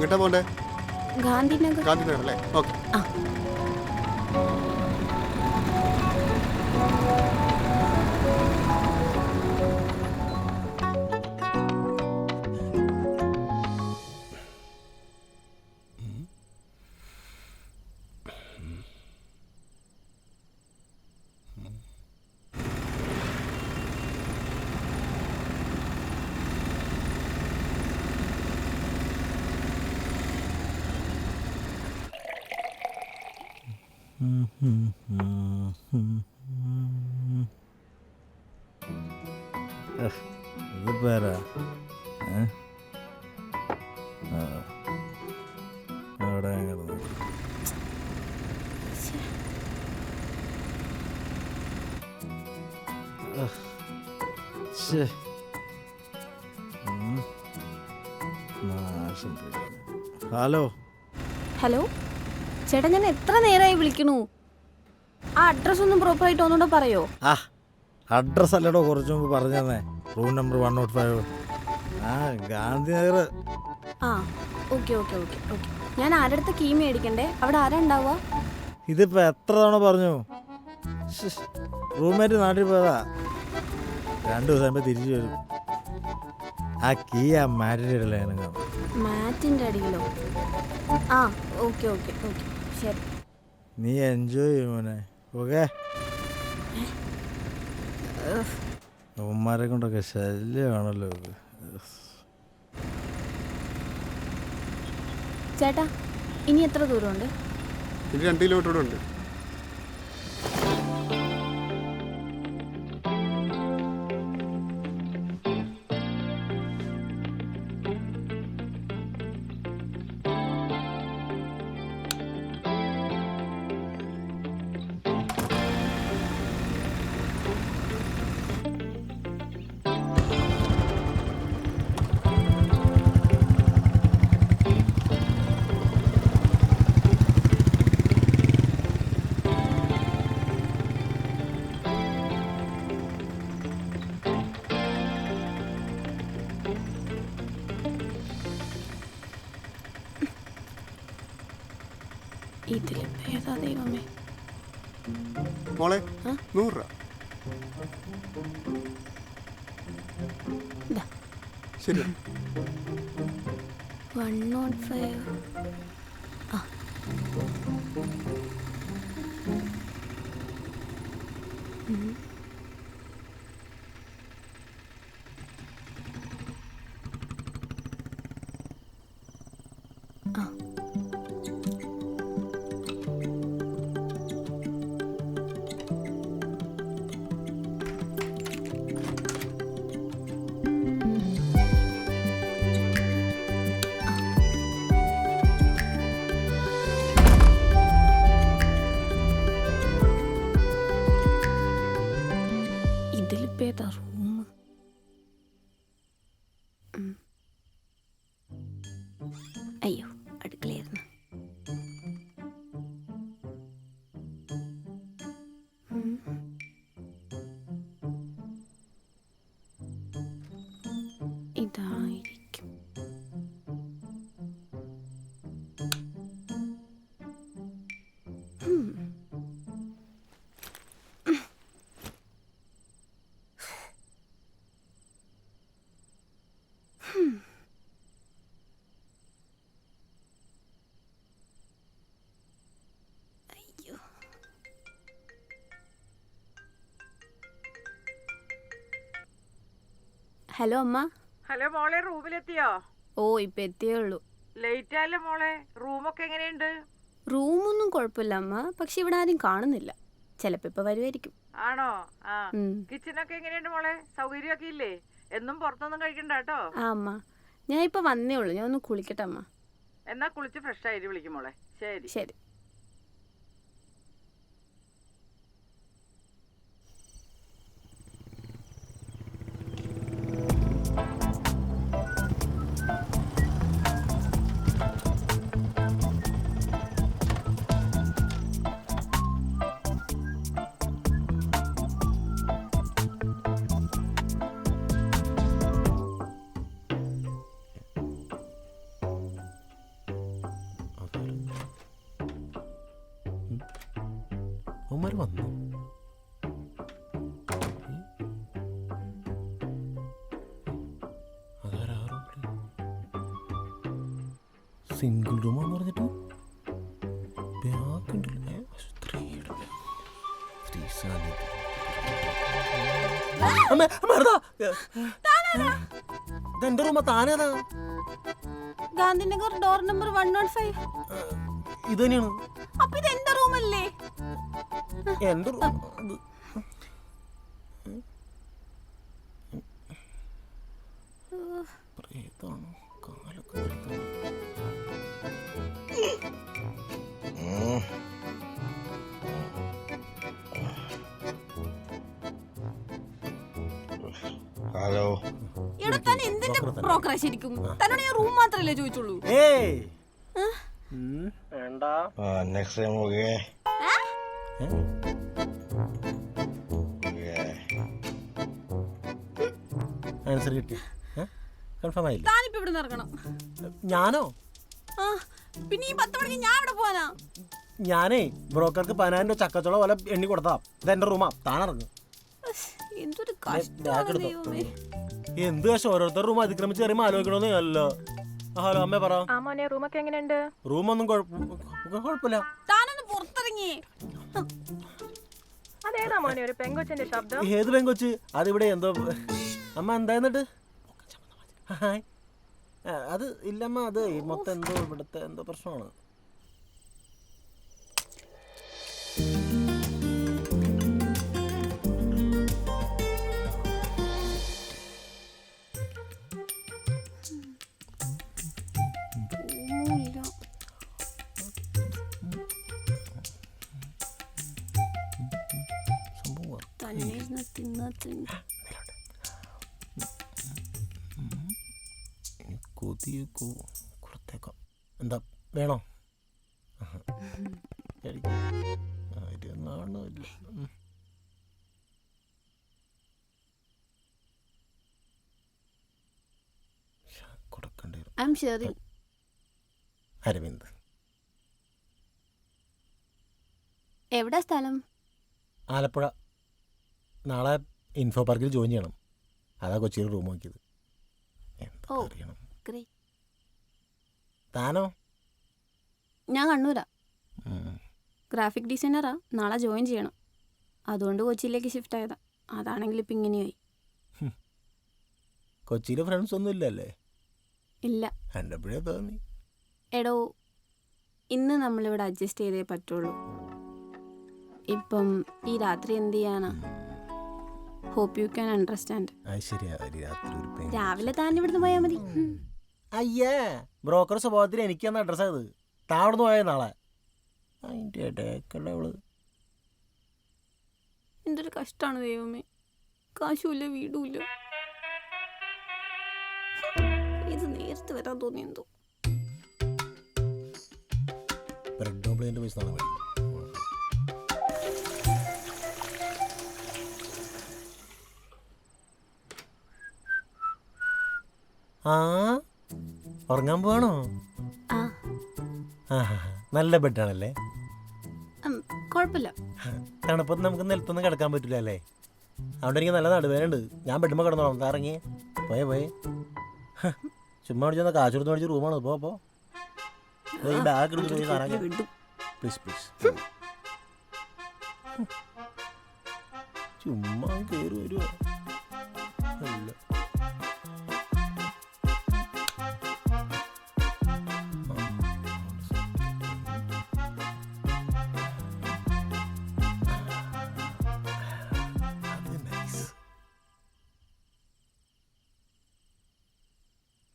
എങ്ങോട്ടാ പോണ്ടേ? ഗാന്ധിനഗർ. ഗാന്ധിനഗർ അല്ലേ? ഓക്കെ. ഇത് പേരാ അവിടെ കിടന്നു. ഹലോ ഹലോ ചേട്ടാ, ഞാൻ എത്ര നേരമായി വിളിക്കണു. ആ അഡ്രസ് ഒന്നും പ്രോപ്പറായിട്ട് ഒന്നുകൂടെ പറയോ? ആ അഡ്രസ് അല്ലടോ, കുറച്ച് മുമ്പ് പറഞ്ഞേ. Room number 105. ആ ഗാന്ധിനഗർ. ആ ഓക്കെ ഓക്കെ ഓക്കെ ഓക്കെ. ഞാൻ ആരടുത്ത കീ മേടിക്കണ്ടേ? അവിടെ ആരാ ഉണ്ടാവുക? ഇതിപ്പോ എത്ര തവണ പറഞ്ഞു? റൂംമേറ്റ് നാട്ടിൽ പോയതാ, 2 ദിവസം ആകുമ്പോൾ തിരിച്ചു വരും. ആ കീ ആ മാറ്റിൻ്റെ ഇടയിലാണ് കാണും. മാറ്റിൻ്റെ അടിയിലോ? ആ ഓക്കെ ഓക്കെ ഓക്കെ ശരി. നീ എൻജോയ് ചെയ്യും മോനെ. ഓക്കെ. ഉമ്മാരെ കൊണ്ടൊക്കെ ശല്യമാണല്ലോ. ചേട്ടാ, ഇനി എത്ര ദൂരമുണ്ട്? ഇനി 2 കിലോമീറ്റർ ഉണ്ട്. ഇതിലേതാ ദൈവമേ? മോളെ 100 രൂപ. ശരി. 105. ആ ആ ഇതിലിപ്പേതാ റൂം? അയ്യോ, അടുക്കളയായിരുന്നു. ഇതായിരിക്കും. അയ്യോ, ഹലോ അമ്മ. ഹലോ മോളെ, റൂമിലെത്തിയോ? ഓ ഇപ്പൊ എത്തിയേ ഉള്ളൂ. ലേറ്റ് ആയല്ലോ മോളെ. റൂമൊക്കെ എങ്ങനെയുണ്ട്? റൂമൊന്നും കുഴപ്പമില്ല അമ്മ, പക്ഷെ ഇവിടെ ആരും കാണുന്നില്ല. ചിലപ്പോ ഇപ്പൊ വരുമായിരിക്കും. ആണോ? ആ കിച്ചണൊക്കെ എങ്ങനെയുണ്ട് മോളെ? സൗകര്യമൊക്കെ ഇല്ലേ? എന്നും പുറത്തൊന്നും കഴിക്കണ്ട കേട്ടോ. ആ അമ്മ, ഞാൻ ഇപ്പൊ വന്നേ ഉള്ളൂ. ഞാൻ ഒന്ന് കുളിക്കട്ടെ അമ്മ. എന്നാ കുളിച്ച് ഫ്രഷ് ആയിട്ട് വിളിക്കും മോളെ. ശരി ശരി. ആര് വന്നു? സിംഗിൾ റൂമാന്ന് പറഞ്ഞിട്ട് എന്റെ റൂമാ. താനേതാ? Gandhinagar door number 105. ഇത് തന്നെയാണ് അപ്പൊ ഇത് എന്റെ റൂമല്ലേ? എന്റെ റൂം. പ്രേതാണോ? കാലൊക്കെ നിർത്തണം. ഹലോ. എടാ താൻ എന്തിന്റെ ബ്രോക്കറാ ശരിക്കും? തന്നോട് ഞാൻ റൂം മാത്രല്ലേ ചോദിച്ചുള്ളൂ. ഏയ് നെക്സ്റ്റ് ടൈം ഓക്കേ. ആൻസർ കിട്ടി. കൺഫേം ആയില്ല. താനിപ്പോ ഇവിടെ ഇറങ്ങണം. ഞാനോ? പിന്നെ ഈ 10 മണിക്ക് ഞാൻ ഇവിടെ പോവാനാ? ഞാനേ ബ്രോക്കർക്ക് 10,000 രൂപ ചക്കച്ചോള പോലെ എണ്ണി കൊടുത്താ. ഇതെന്റെ റൂമാ. താനിറങ്ങും. എന്തൊരു കഷ്ടമാണ് ദൈവമേ. എന്ത് പക്ഷെ ഓരോരുത്തർ റൂം അതിക്രമിച്ച് കയറിയുമ്പോ ആലോചിക്കണമെന്നേ അല്ലോ. ഹലോ അമ്മേ പറ. റൂമൊക്കെ എങ്ങനെയുണ്ട്? റൂമൊന്നും കുഴപ്പമില്ല. താനൊന്ന് പുറത്തിറങ്ങിയേ. അതേതാ മോനെ ഒരു പെങ്കൊച്ചിന്റെ ശബ്ദം? ഏത് പെങ്കൊച്ച്? അതിവിടെ എന്തോ. അമ്മ എന്താ എന്നിട്ട്? അത് ഇല്ലമ്മ, അത് മൊത്തം എന്തോ ഇവിടുത്തെ എന്തോ പ്രശ്നമാണ്. കൊടുത്തേക്കാം. എന്താ വേണോ? കൊടുക്കണ്ടേ? അരവിന്ദ്. എവിടെ സ്ഥലം? ആലപ്പുഴ. നാളെ ഇൻഫോ പാർക്കിൽ ജോയിൻ ചെയ്യണം. അതാ കൊച്ചിയിൽ റൂം നോക്കിയത്. അറിയണം. താനോ? ഞാൻ കണ്ണൂരാ. ഗ്രാഫിക് ഡിസൈനറാ. നാളെ ജോയിൻ ചെയ്യണം. അതുകൊണ്ട് കൊച്ചിയിലേക്ക് ഷിഫ്റ്റ് ആയതാ. അതാണെങ്കിൽ ഇപ്പം ഇങ്ങനെയായി. കൊച്ചിയിലെ ഫ്രണ്ട്സ് ഒന്നും ഇല്ലല്ലേ? ഇല്ല. കണ്ടപ്പോഴേ തോന്നി. എടോ, ഇന്ന് നമ്മളിവിടെ അഡ്ജസ്റ്റ് ചെയ്തേ പറ്റുള്ളൂ. ഇപ്പം ഈ രാത്രി എന്ത് ചെയ്യാനാ? Hope you can understand. രാവിലെ താൻ ഇവിടുന്ന് പോയാൽ മതി. അയ്യേ, ബ്രോക്കർ സ്വഭാവത്തിൽ എനിക്കാണ് അഡ്രസ് ആയത്. താൻ അവിടുന്ന് പോയ നാളെ. അതിൻ്റെ ഇടയ്ക്കുള്ളവള്. എന്തൊരു കഷ്ടമാണ് ദൈവമേ. കാശുമില്ല, വീടുമില്ല. ഇത് നേരത്തെ വരാൻ തോന്നിയെന്തോ. ബ്രെഡ് ഓംപ്ലേറ്റിന്റെ പൈസ നാളെ മേടിക്കും. ആ, ഉറങ്ങാൻ പോവാണോ? നല്ല ബെഡാണല്ലേ? കുഴപ്പമില്ല. തണുപ്പത്ത് നമുക്ക് നിലത്തൊന്നും കിടക്കാൻ പറ്റില്ല അല്ലേ? അതുകൊണ്ട് എനിക്ക് നല്ല നടുവേനുണ്ട്. ഞാൻ ബെഡുമ്പോൾ കിടന്നോളാം. ഇറങ്ങിയേ പോയേ. ചുമ്മാ അടിച്ചാൽ കാശ് കൊടുത്ത് മേടിച്ച് റൂമാണ്. പോ ബാഗ് എടുത്ത് പോയി കാണാൻ. പ്ലീസ് ചുമ്മാ കയറി വരുമോ? അല്ല,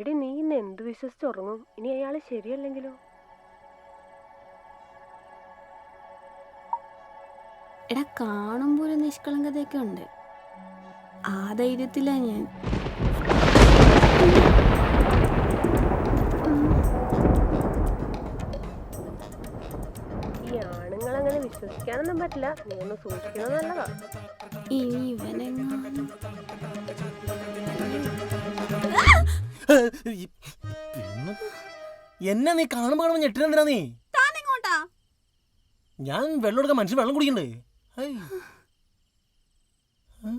എടി നീ ഇന്ന് എന്ത് വിശ്വസിച്ചുറങ്ങും? ഇനി അയാള് ശരിയല്ലെങ്കിലോ? എടാ, കാണുമ്പോൾ ഒരു നിഷ്കളങ്കതയൊക്കെ ഉണ്ട്. ആ ധൈര്യത്തിലാ ഞാൻ. ഈ ആണുങ്ങളങ്ങനെ വിശ്വസിക്കാനൊന്നും പറ്റില്ല. നീ ഒന്ന് സൂക്ഷിക്കുന്നത് നല്ലതാ. ഇനി ഇവനെങ്ങാനും എന്നെ നീ കാണുമ്പോ ഞെട്ടിനെന്തിനാ നീ? താനെങ്ങോട്ടാ? ഞാൻ വെള്ളം എടുക്കാൻ മനുഷ്യൻ വെള്ളം കുടിക്കണ്ടേ? ഹൈ. ആ?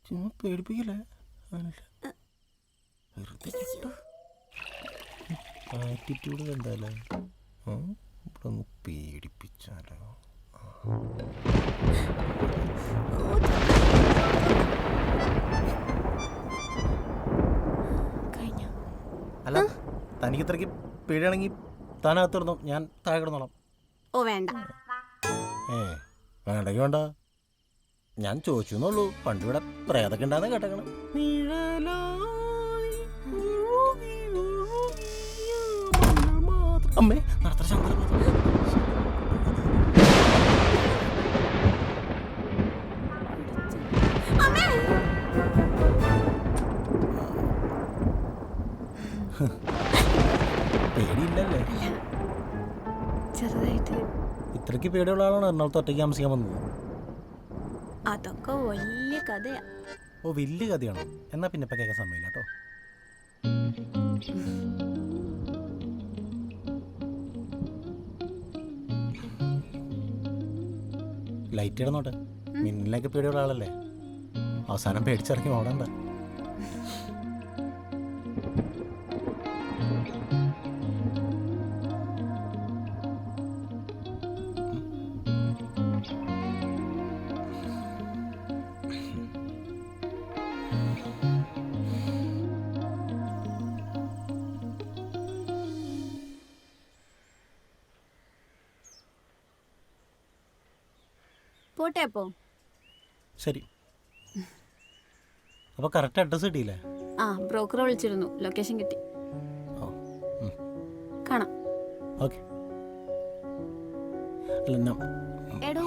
ചുമ്മാ പേടിപ്പിക്കല്ലേ ആറ്റിറ്റ്യൂഡ് കണ്ടാലേ ഇവിടെ ഒന്ന് പേടിപ്പിച്ചാലോ. കഴിഞ്ഞു. അല്ല തനിക്ക് ഇത്രയ്ക്ക് പേടിയാണെങ്കിൽ താനകത്ത് കിടന്നോ, ഞാൻ താഴെ കിടന്നോളാം. ഓ വേണ്ട. വേണ്ടെങ്കിൽ വേണ്ട, ഞാൻ ചോദിച്ചു എന്നുള്ളൂ. പണ്ട് ഇവിടെ പ്രേതൊക്കെ ഉണ്ടാകുന്ന കേട്ടേക്കണം. അമ്മേ നടത്ര ശങ്കര പേടിയില്ലല്ലേ? ചെറുതായിട്ട്. ഇത്രയ്ക്ക് പേടിയുള്ള ആളാണ് എറണാകുളത്ത് ഒറ്റയ്ക്ക് താമസിക്കാൻ വന്നത്. അതൊക്കെ വലിയ കഥയാ. ഓ വലിയ കഥയാണോ? എന്നാ പിന്നെ ഇപ്പം കേൾക്കാൻ സമയമില്ല കേട്ടോ. ലൈറ്റ് ഇടുന്നോട്ടെ. മിന്നലൊക്കെ പേടിയുള്ള ആളല്ലേ, അവസാനം പേടിച്ചിറങ്ങി ഓടണ്ട. പോട്ടെ അപ്പോ. ശരി, അപ്പോൾ കറക്റ്റ് അഡ്രസ്സ് കിട്ടിയില്ലേ? ആ ബ്രോക്കറെ വിളിച്ചിരുന്നു, ലൊക്കേഷൻ കിട്ടി. ഓ കാണാം. ഓക്കെ. അല്ല എടോ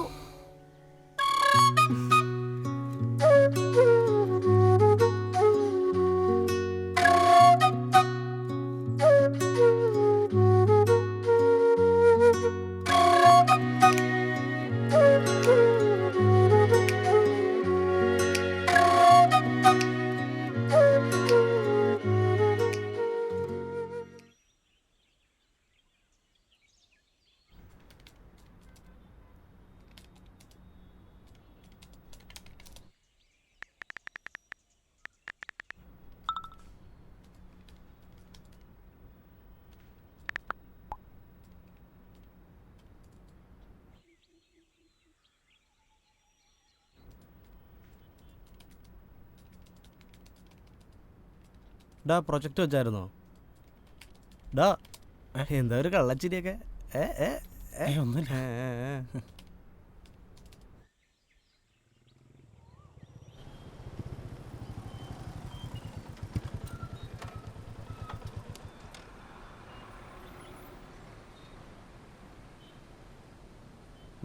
ഡാ പ്രൊജക്റ്റ് വെച്ചായിരുന്നോ? ഡാ എന്താ ഒരു കള്ളച്ചിരിയൊക്കെ? ഒന്നുമില്ല.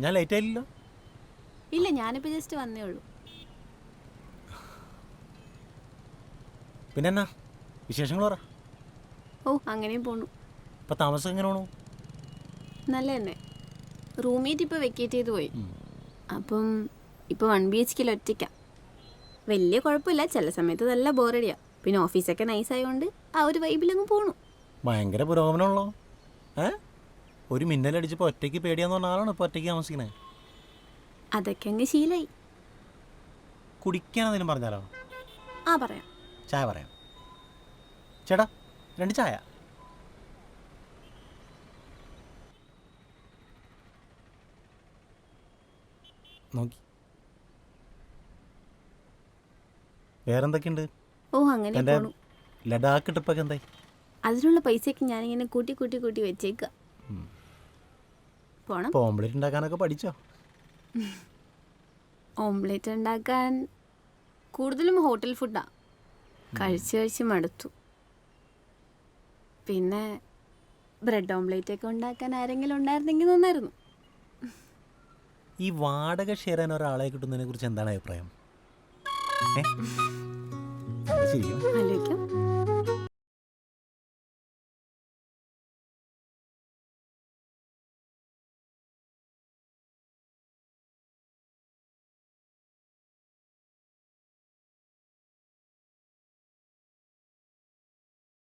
ഞാൻ ലേറ്റ് ആയില്ലല്ലോ? ഇല്ല, ഞാനിപ്പോൾ ജസ്റ്റ് വന്നേ ഉള്ളൂ. പിന്നെ എന്നാ വിശേഷങ്ങൾ പറ. ഓ അങ്ങനെയും പോണു. ഇപ്പം താമസം എങ്ങനെ പോണു? നല്ല തന്നെ. റൂംമേറ്റ് ഇപ്പോൾ വെക്കേറ്റ് ചെയ്ത് പോയി. അപ്പം ഇപ്പോൾ 1 BHK ഒറ്റയ്ക്കാം. വലിയ കുഴപ്പമില്ല, ചില സമയത്ത് നല്ല ബോറടിയാണ്. പിന്നെ ഓഫീസൊക്കെ നൈസ് ആയതുകൊണ്ട് ആ ഒരു വൈബിലങ്ങ് പോണു. ഭയങ്കര പുരോഗമനമുള്ളോ? ഒരു മിന്നലടിച്ചപ്പോൾ ഒറ്റയ്ക്ക് പേടിയാന്ന് പറഞ്ഞ ആളാണ് ഇപ്പോൾ ഒറ്റയ്ക്ക് താമസിക്കണേ. അതൊക്കെ അങ്ങ് ശീലമായി. കുടിക്കാൻ എന്തെങ്കിലും പറഞ്ഞാലോ? ആ പറയാം. ചായ പറയാം. ചേട്ടാ 2 ചായ. നോക്കി വേറെന്തൊക്കെയുണ്ട്? ഓ അങ്ങനെ എൻ്റെ പോണു. ലഡാക്ക് ട്രിപ്പൊക്കെ എന്തായി? അതിനുള്ള പൈസയൊക്കെ ഞാനിങ്ങനെ കൂട്ടി വെച്ചേക്കുക. പോണം. ഇപ്പോൾ ഓംലെറ്റ് ഉണ്ടാക്കാനൊക്കെ പഠിച്ചോ? ഓംലെറ്റ് ഉണ്ടാക്കാൻ കൂടുതലും ഹോട്ടൽ ഫുഡാണ്. കഴിച്ച് മടുത്തു. പിന്നെ ബ്രെഡ് ഓംലെറ്റ് ഒക്കെ ഉണ്ടാക്കാൻ ആരെങ്കിലും ഉണ്ടായിരുന്നെങ്കിൽ നന്നായിരുന്നു. ഈ വാടക ഷെയർ ചെയ്യാൻ ഒരാളെ കിട്ടുന്നതിനെ കുറിച്ച് എന്താണ് അഭിപ്രായം? ശരിക്കും ആലോചിക്കാം.